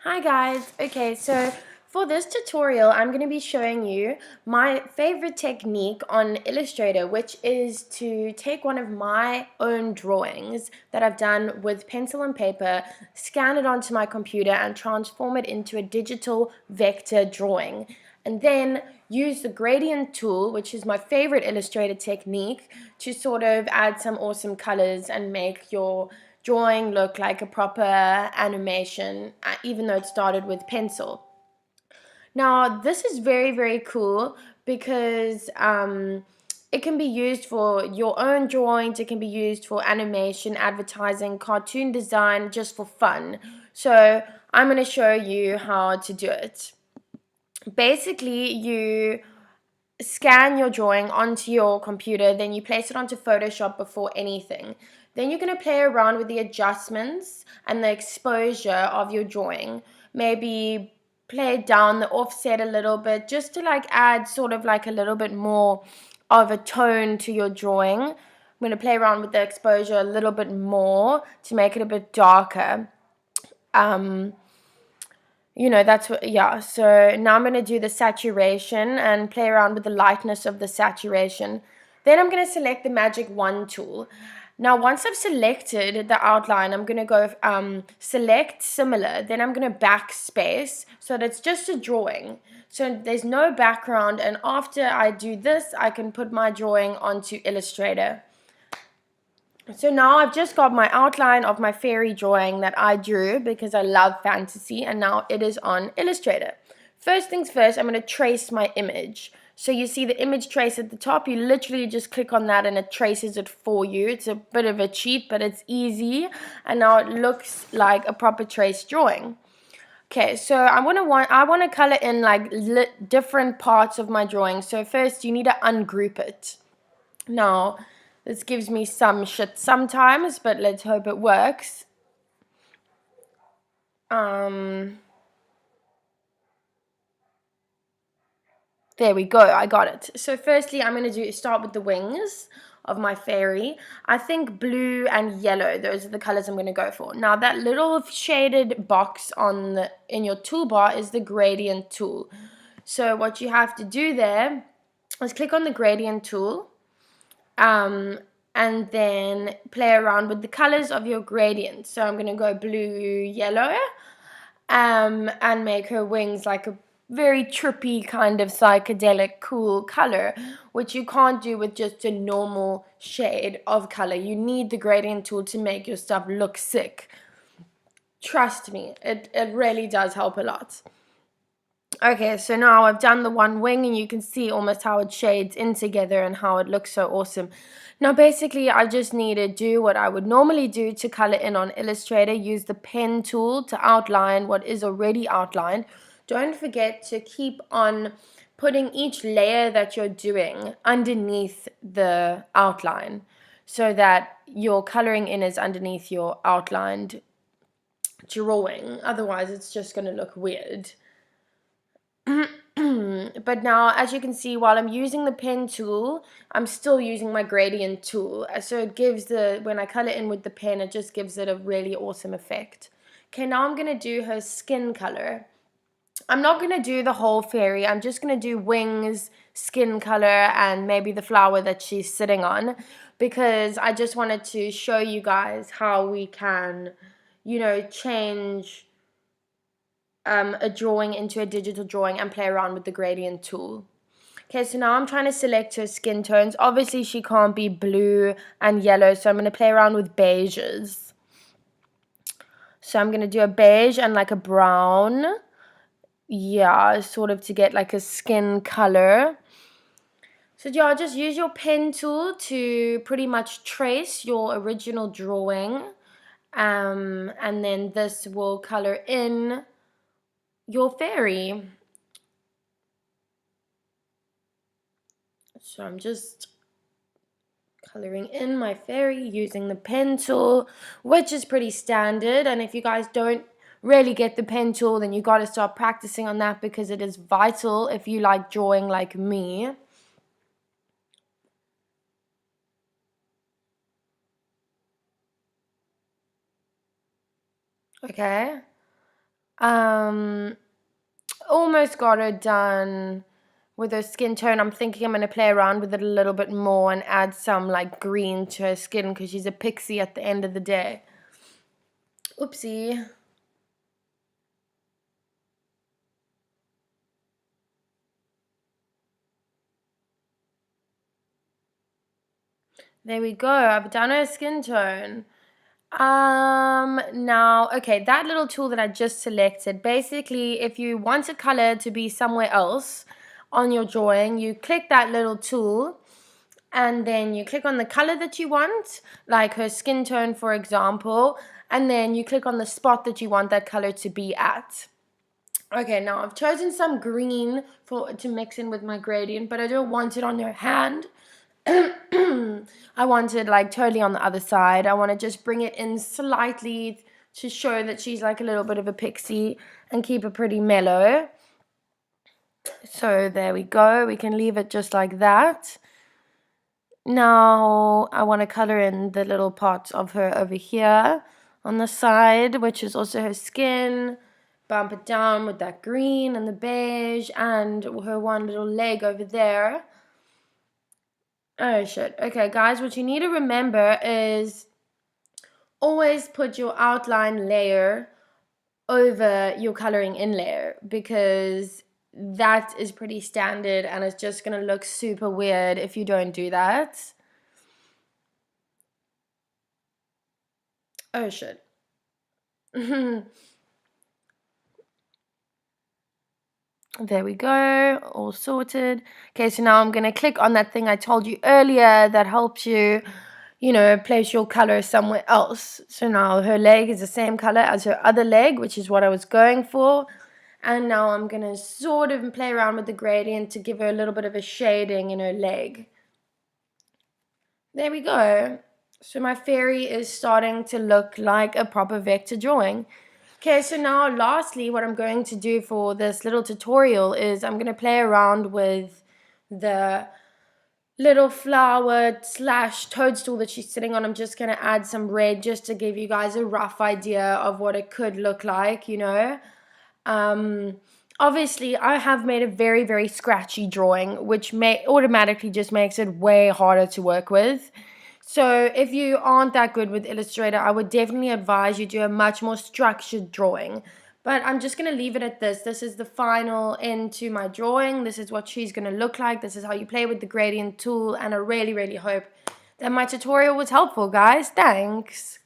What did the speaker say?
Hi guys. Okay, so for this tutorial, I'm going to be showing you my favorite technique on Illustrator, which is to take one of my own drawings that I've done with pencil and paper, scan it onto my computer, and transform it into a digital vector drawing. And then use the gradient tool, which is my favorite Illustrator technique, to sort of add some awesome colors and make your drawing look like a proper animation, even though it started with pencil. Now, this is very, very cool because it can be used for your own drawings, it can be used for animation, advertising, cartoon design, just for fun. So, I'm going to show you how to do it. Basically, you scan your drawing onto your computer, then you place it onto Photoshop before anything. Then you're going to play around with the adjustments and the exposure of your drawing. Maybe play down the offset a little bit just to like add sort of like a little bit more of a tone to your drawing. I'm going to play around with the exposure a little bit more to make it a bit darker. That's what, yeah. So now I'm going to do the saturation and play around with the lightness of the saturation. Then I'm going to select the magic wand tool. Now, once I've selected the outline, I'm going to go select similar. Then I'm going to backspace so that it's just a drawing. So there's no background. And after I do this, I can put my drawing onto Illustrator. So now I've just got my outline of my fairy drawing that I drew because I love fantasy, and now it is on Illustrator. First things first, I'm going to trace my image. So you see the image trace at the top, you literally just click on that and it traces it for you. It's a bit of a cheat, but it's easy, and now it looks like a proper trace drawing. Okay, so I want to color in like different parts of my drawing. So first you need to ungroup it. Now, this gives me some shit sometimes, but let's hope it works. There we go, I got it. So firstly, I'm going to start with the wings of my fairy. I think blue and yellow, those are the colors I'm going to go for. Now, that little shaded box in your toolbar is the gradient tool. So what you have to do there is click on the gradient tool. And then play around with the colors of your gradient. So I'm going to go blue, yellow, and make her wings like a very trippy kind of psychedelic cool color, which you can't do with just a normal shade of color. You need the gradient tool to make your stuff look sick. Trust me, it really does help a lot. Okay, so now I've done the one wing and you can see almost how it shades in together and how it looks so awesome. Now basically I just need to do what I would normally do to color in on Illustrator. Use the pen tool to outline what is already outlined. Don't forget to keep on putting each layer that you're doing underneath the outline so that your coloring in is underneath your outlined drawing. Otherwise it's just going to look weird. But now, as you can see, while I'm using the pen tool, I'm still using my gradient tool. So it gives when I color in with the pen, it just gives it a really awesome effect. Okay, now I'm going to do her skin color. I'm not going to do the whole fairy. I'm just going to do wings, skin color, and maybe the flower that she's sitting on, because I just wanted to show you guys how we can, change a drawing into a digital drawing and play around with the gradient tool. Okay, so now I'm trying to select her skin tones. Obviously, she can't be blue and yellow, so I'm going to play around with beiges. So I'm going to do a beige and like a brown. Yeah, sort of to get like a skin color. So yeah, just use your pen tool to pretty much trace your original drawing. And then this will color in your fairy. So I'm just coloring in my fairy using the pen tool, which is pretty standard. And if you guys don't really get the pen tool, then you got to start practicing on that, because it is vital if you like drawing like me. Okay. Almost got her done with her skin tone. I'm thinking I'm going to play around with it a little bit more and add some like green to her skin because she's a pixie at the end of the day. Oopsie. There we go. I've done her skin tone. Now, okay, that little tool that I just selected, basically, if you want a color to be somewhere else on your drawing, you click that little tool and then you click on the color that you want, like her skin tone, for example, and then you click on the spot that you want that color to be at. Okay, now I've chosen some green to mix in with my gradient, but I don't want it on your hand. I want it like totally on the other side. I want to just bring it in slightly to show that she's like a little bit of a pixie and keep it pretty mellow. So there we go. We can leave it just like that. Now I want to color in the little parts of her over here on the side, which is also her skin. Bump it down with that green and the beige and her one little leg over there. Oh shit. Okay, guys, what you need to remember is always put your outline layer over your coloring in layer, because that is pretty standard and it's just going to look super weird if you don't do that. Oh shit. There we go, all sorted. Okay, so now I'm going to click on that thing I told you earlier that helps you, place your color somewhere else. So now her leg is the same color as her other leg, which is what I was going for. And now I'm going to sort of play around with the gradient to give her a little bit of a shading in her leg. There we go. So my fairy is starting to look like a proper vector drawing. Okay, so now lastly, what I'm going to do for this little tutorial is I'm going to play around with the little flower / toadstool that she's sitting on. I'm just going to add some red just to give you guys a rough idea of what it could look like, Obviously, I have made a very, very scratchy drawing, which automatically just makes it way harder to work with. So if you aren't that good with Illustrator, I would definitely advise you do a much more structured drawing. But I'm just going to leave it at this. This is the final end to my drawing. This is what she's going to look like. This is how you play with the gradient tool. And I really, really hope that my tutorial was helpful, guys. Thanks.